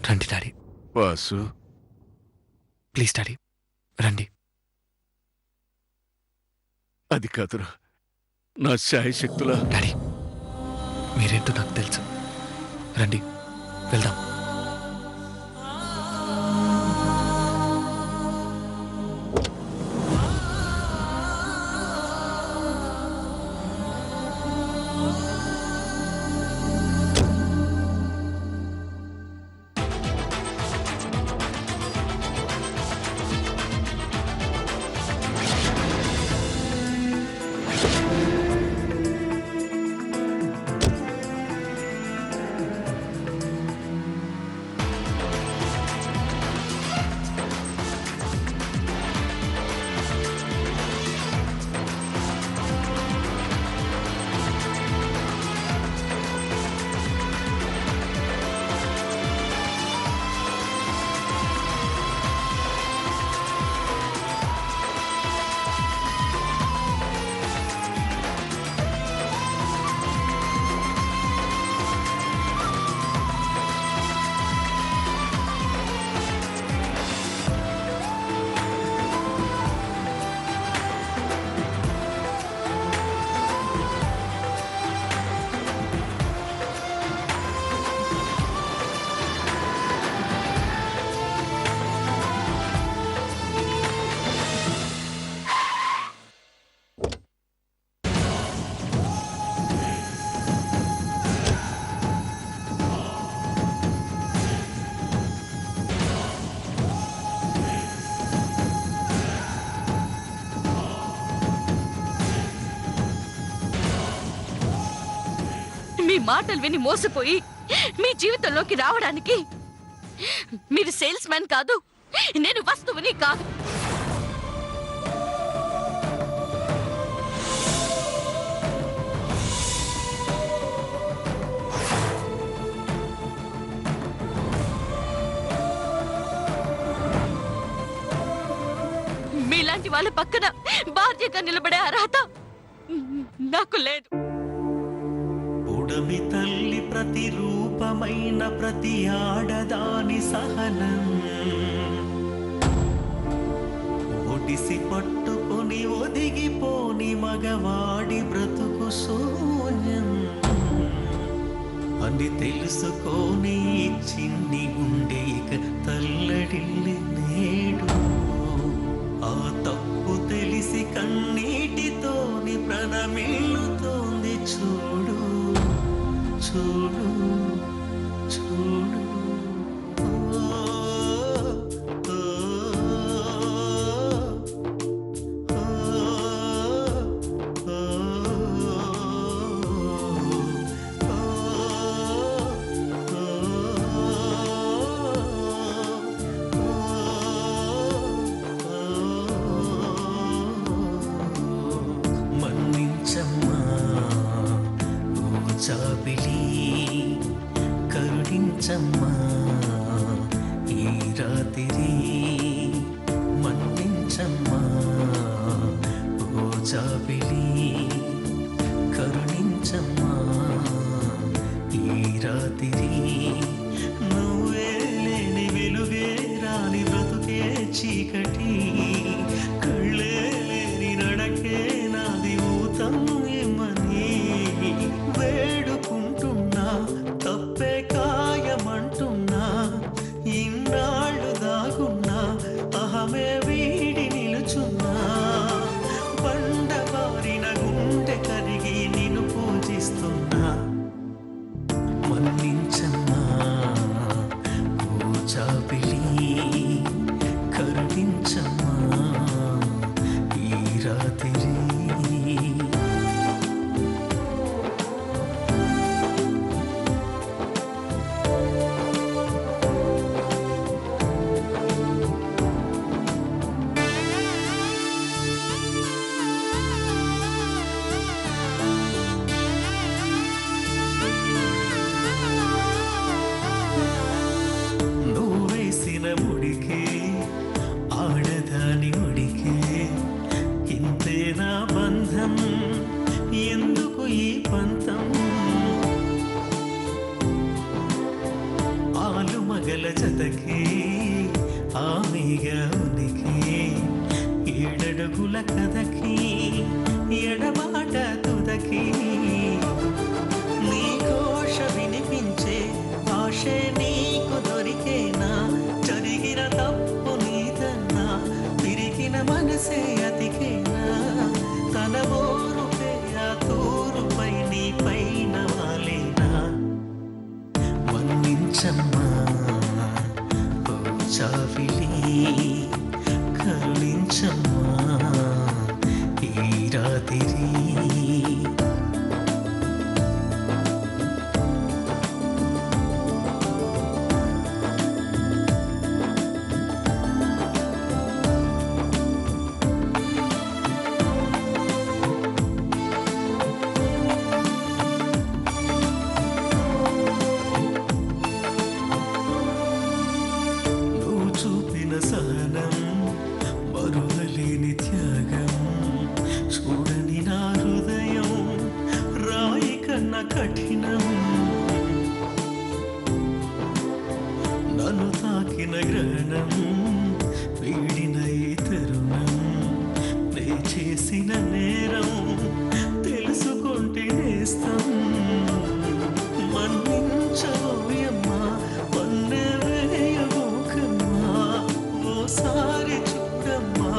రండి daddy. Vasu, please daddy రండి. అది కాదురా, నా శాయశక్తుల. డాడీ మీరేంటో నాకు తెలుసు. రండి వెళ్దాం. మీ మాటలు విని మోసపోయి మీ జీవితంలోకి రావడానికి మీరు సేల్స్ మ్యాన్ కాదు, నేను వస్తువుని కాదు. మీలాంటి వాళ్ళ పక్కన భార్యగా నిలబడే అర్హత నాకు లేదు. ఉడమి తల్లి ప్రతిరూపమైన ప్రతి ఆడదాని సహనం ఒడిసి పట్టుకొని ఒదిగిపోని మగవాడి బ్రతుకు శూన్యం అని తెలుసుకోని చిన్ని గుండె ఇక తల్లడిల్లి నేడు. ఆ తప్పు తెలిసి కన్నీటితోని ప్రణమిల్లుతోంది చూడు చూడు చూడు. మన్నించమ్మా ఓ చాబిలి, కరుణించమ్మా ఈ రాత్రి. మన్నించమ్మా ఓ చాబిలి, కరుణించమ్మా ఈ రాత్రి. నువ్వే లేని వెలుగే రాని బ్రతుకే చీకటి, కళ్ళే లేని నడకే నాది ఊతం ఇమ్మని వేడుకుంటున్నా. తప్పే కాయమంటున్నా, ఇన్నాళ్ళు దాగున్నా అహమే వీడి నిలుచున్నా. బండబారిన గుండె కరిగి నిన్ను పూజిస్తున్నా. మన్నించమ్మా ఓ చాబిలి, కరుణించమ్మా ఈ రాత్రి. నీగా ఉనికి ఏడడుగుల కథకి ఎడమాట తుదకి నీ ఘోష వినిపించే ఆశే నీకు దొరికేనా జరిగిన తప్పు నీదన్నా తిరిగిన మనసే అతికేనా తన ఊరుపే ఆ తూరుపై నీ పైన వాలేనా మన్నించమ్మా ఓ చావిలి కరుణించమ్మా ఈ రాత్రి నువ్వు చూపిన సహనం మరువలేని త్యాగం చూడని నా హృదయం రాయి కన్నా కఠినం నన్ను తాకిన గ్రహణం వీడిన ఈ తరుణం నే చేసిన నేరం తెలుసుకుంటే నేస్తం మన్నించబోయమ్మా మన్నెవేయబోకమ్మా ఓసారి చూడమ్మా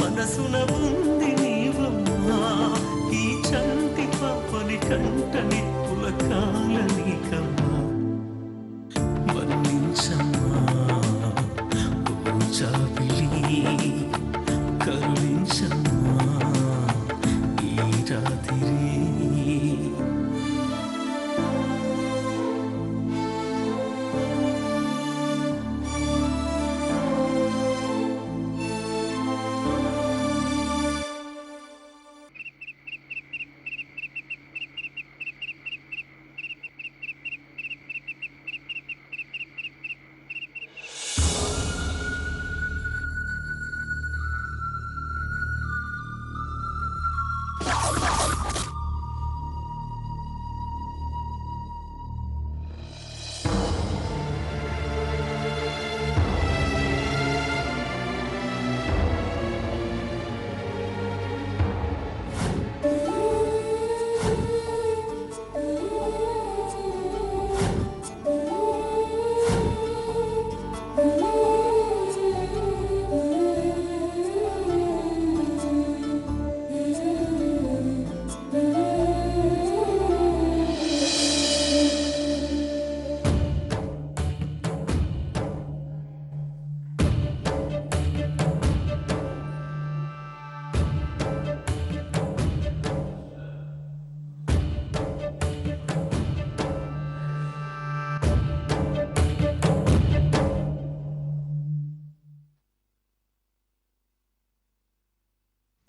మనసున ఉంది నీవమ్మా ఈ చంటి పాపని కంట నిప్పుల కాలనీకమ్మా మన్నించమ్మా ఓ చాపిలి కరుణించమ్మా ఈ రాత్రి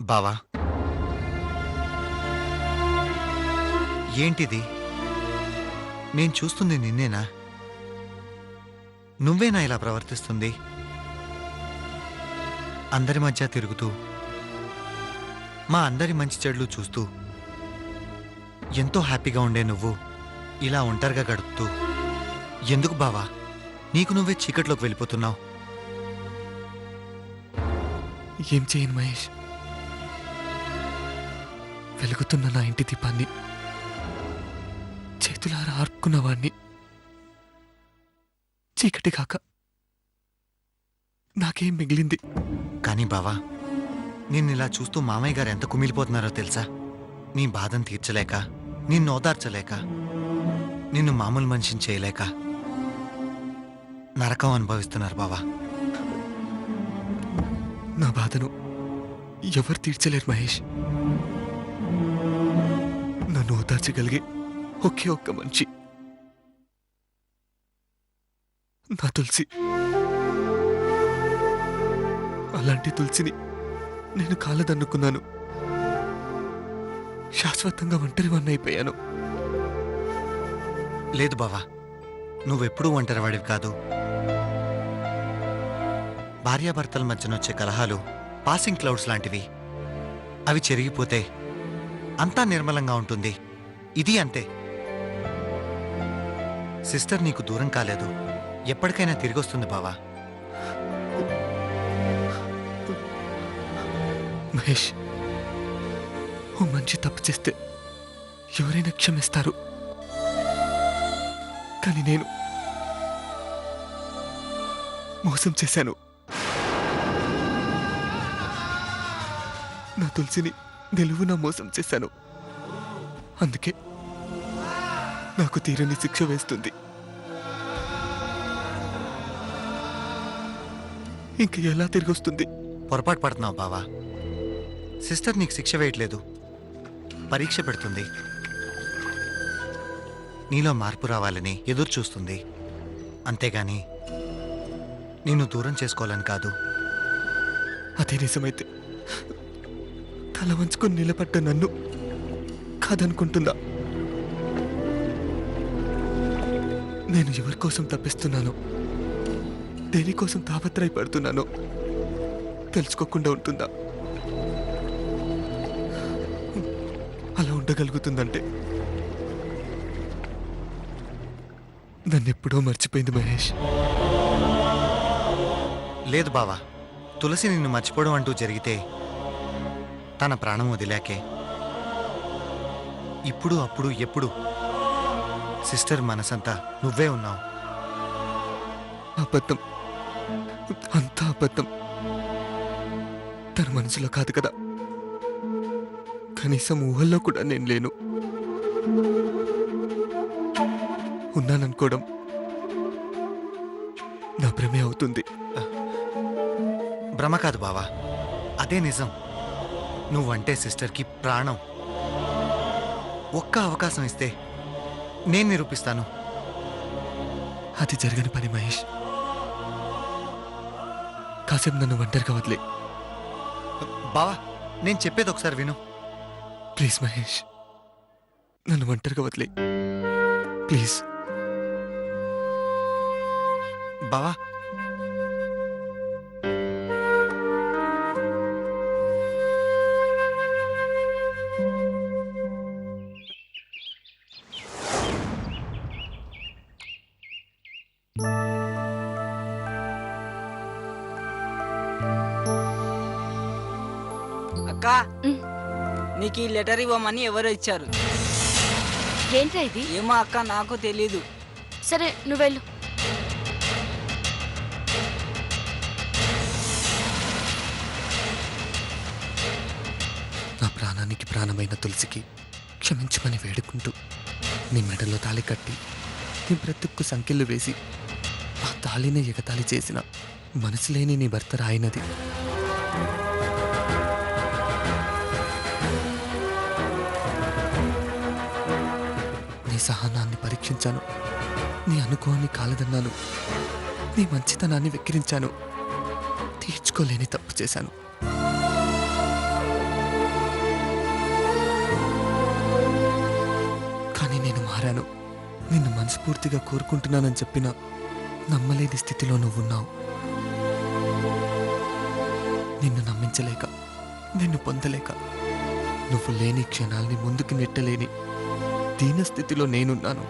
బావా ఏంటిది నేను చూస్తుంది నిన్నేనా నువ్వేనా ఇలా ప్రవర్తిస్తుంది అందరి మధ్య తిరుగుతూ మా అందరి మంచి చెడులు చూస్తూ ఎంతో హ్యాపీగా ఉండే నువ్వు ఇలా ఒంటరిగా గడుపుతూ ఎందుకు బావా నీకు నువ్వే చీకట్లోకి వెళ్ళిపోతున్నావు ఏం చేయను మహేష్, వెలుగుతున్న నా ఇంటి దీపాన్ని చేతులారా ఆర్పుకున్నవాణ్ణి చీకటి కాక నాకేం మిగిలింది? కానీ బావా నిన్నిలా చూస్తూ మామయ్య గారు ఎంత కుమిలిపోతున్నారో తెలుసా? నీ బాధను తీర్చలేక, నిన్ను ఓదార్చలేక, నిన్ను మామూలు మనిషిని చేయలేక నరకం అనుభవిస్తున్నారు బావా. నా బాధను ఎవరు తీర్చలేరు మహేష్. నన్ను ఓదార్చగలిగే ఒకే ఒక్క మనిషి నా తులసి. అలాంటి తులసిని నేను కాలదన్నుకున్నాను. శాశ్వతంగా ఒంటరివాణ్ణైపోయాను. లేదు బావా, నువ్వెప్పుడూ ఒంటరివాడివి కాదు. భార్యాభర్తల మధ్యనొచ్చే కలహాలు పాసింగ్ క్లౌడ్స్ లాంటివి. అవి చెరిగిపోతే అంతా నిర్మలంగా ఉంటుంది. ఇది అంతే. సిస్టర్ నీకు దూరం కాలేదు, ఎప్పటికైనా తిరిగొస్తుంది బావా. మహేష్, ఓ మనిషి తప్పు చేస్తే ఎవరైనా క్షమిస్తారు, కానీ నేను మోసం చేశాను. నా తులసిని నిలువునా మోసం చేశాను. అందుకే నాకు తీరని శిక్ష వేస్తుంది. ఇంక ఎలా తిరిగి వస్తుంది? పొరపాటు పడుతున్నావు బావా. సిస్టర్ నీకు శిక్ష వేయట్లేదు, పరీక్ష పెడుతుంది. నీలో మార్పు రావాలని ఎదురు చూస్తుంది. అంతేగాని నిన్ను దూరం చేసుకోవాలని కాదు. అదే నిజమైతే తల వంచుకొని నిలబడ్డ నన్ను కాదనుకుంటుందా? నేను ఎవరి కోసం తప్పిస్తున్నానో, దేనికోసం తాపత్రయపడుతున్నానో తెలుసుకోకుండా ఉంటుందా? అలా ఉండగలుగుతుందంటే నన్నెప్పుడో మర్చిపోయింది మహేష్. లేదు బావా, తులసి నిన్ను మర్చిపోవడం అంటూ జరిగితే తన ప్రాణం వదిలాకే. ఇప్పుడు అప్పుడు ఎప్పుడు సిస్టర్ మనసంతా నువ్వే ఉన్నావు. అబద్ధం, అంతా అబద్ధం. తన మనసులో కాదు కదా, కనీసం ఊహల్లో కూడా నేను లేను. ఉన్నాననుకోవడం నా భ్రమే అవుతుంది. భ్రమ కాదు బావా, అదే నిజం. నువ్వంటే సిస్టర్కి ప్రాణం. ఒక్క అవకాశం ఇస్తే నేను నిరూపిస్తాను. అది జరగని పని మహేష్. కాసేపు నన్ను ఒంటరిగా వదిలే. బావా, నేను చెప్పేది ఒకసారి విను. ప్లీజ్ మహేష్, నన్ను ఒంటరిగా వదిలే ప్లీజ్. బావా, అక్క, నీకు ఈ లెటర్ ఇవ్వమని ఎవరో ఇచ్చారు. ఏంట్రా ఇది? ఏమో అక్క, నాకు తెలీదు. సరే నువ్వెళ్ళు. నా ప్రాణానికి ప్రాణమైన తులసికి క్షమించమని వేడుకుంటూ నీ మెడలో తాళి కట్టి నీ బ్రతుక్కు సంకెళ్ళు వేసి ఆ తాళినే ఎగతాళి చేసిన మనసు లేని నీ భర్త రాయినది. నీ సహనాన్ని పరీక్షించాను, నీ అనుకోని కాలదన్నాను, నీ మంచితనాన్ని వెక్కిరించాను, తీర్చుకోలేని తప్పు చేశాను. కానీ నేను మారాను. నిన్ను మనస్ఫూర్తిగా కోరుకుంటున్నానని చెప్పినా నమ్మలేని స్థితిలో నువ్వున్నావు. నిన్ను నమ్మించలేక, నిన్ను పొందలేక, నువ్వు లేని క్షణాల్ని ముందుకు నెట్టలేని దీన స్థితిలో నేనున్నాను.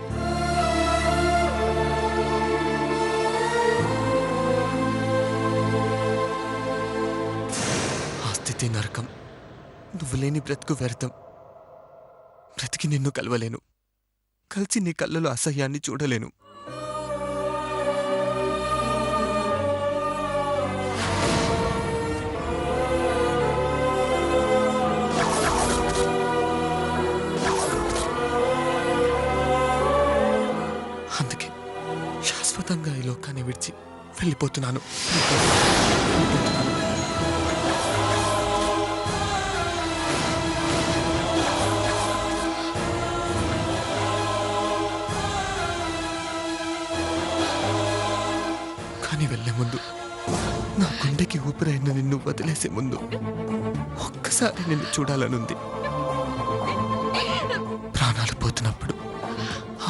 ఆ స్థితి నరకం. నువ్వు లేని బ్రతుకు వ్యర్థం. బ్రతికి నిన్ను కలవలేను, కలిసి నీ కళ్ళలో అసహ్యాన్ని చూడలేను. అందుకే శాశ్వతంగా ఈ లోకాన్ని విడిచి వెళ్ళిపోతున్నాను. కానీ వెళ్ళే ముందు, నా గుండెకి ఊపిరైన నిన్ను వదిలేసే ముందు ఒక్కసారి నిన్ను చూడాలనుంది. ప్రాణాలు పోతున్నప్పుడు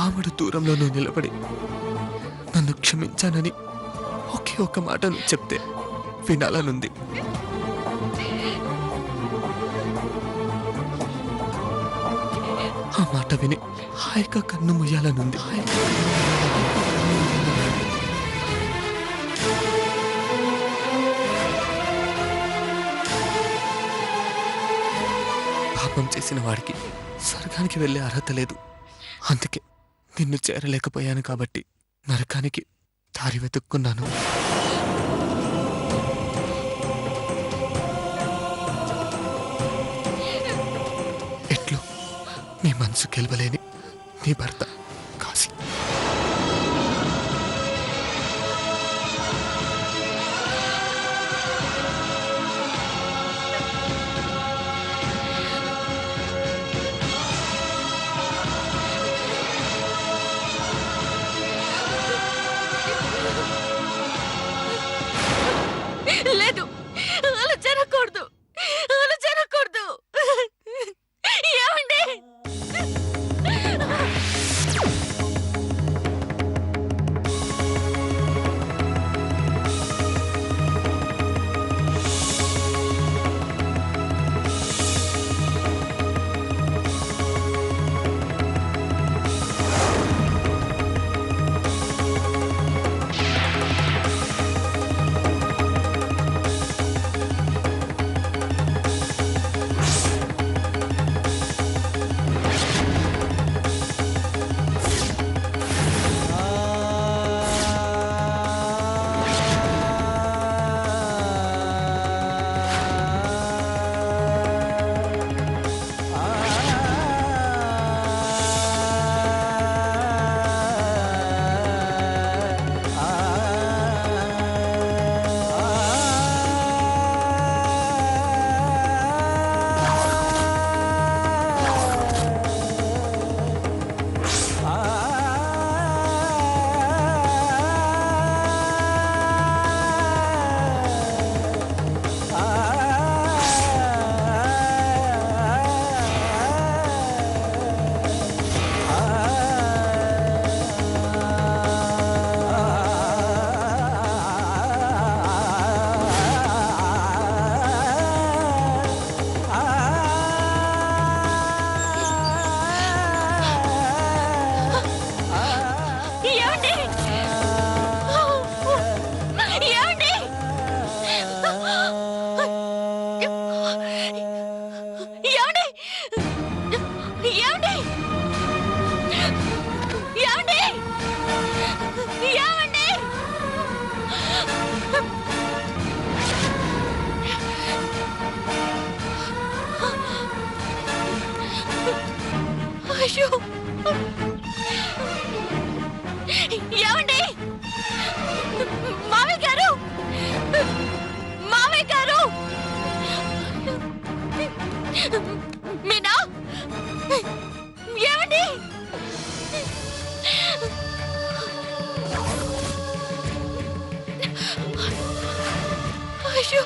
ఆవిడ దూరంలో నువ్వు నిలబడి నన్ను క్షమించానని ఒకే ఒక్క మాట నువ్వు చెప్తే వినాలనుంది. ఆ మాట విని హాయిగా కన్ను ముయ్యాలనుంది. పాపం చేసిన వాడికి స్వర్గానికి వెళ్ళే అర్హత లేదు. అందుకే నిన్ను చేరలేకపోయాను కాబట్టి నరకానికి దారి వెతుక్కున్నాను. ఎట్లు నీ మనసు గెలవలేని నీ భర్త కాశీ. లేదు, అలా జరగకూడదు, అలా జరగకూడదు. ఏమండి? అయ్యో, ఏమండి? మావయ్య గారు, మావయ్య గారు, మీనా, ఏమండి? అయ్యో,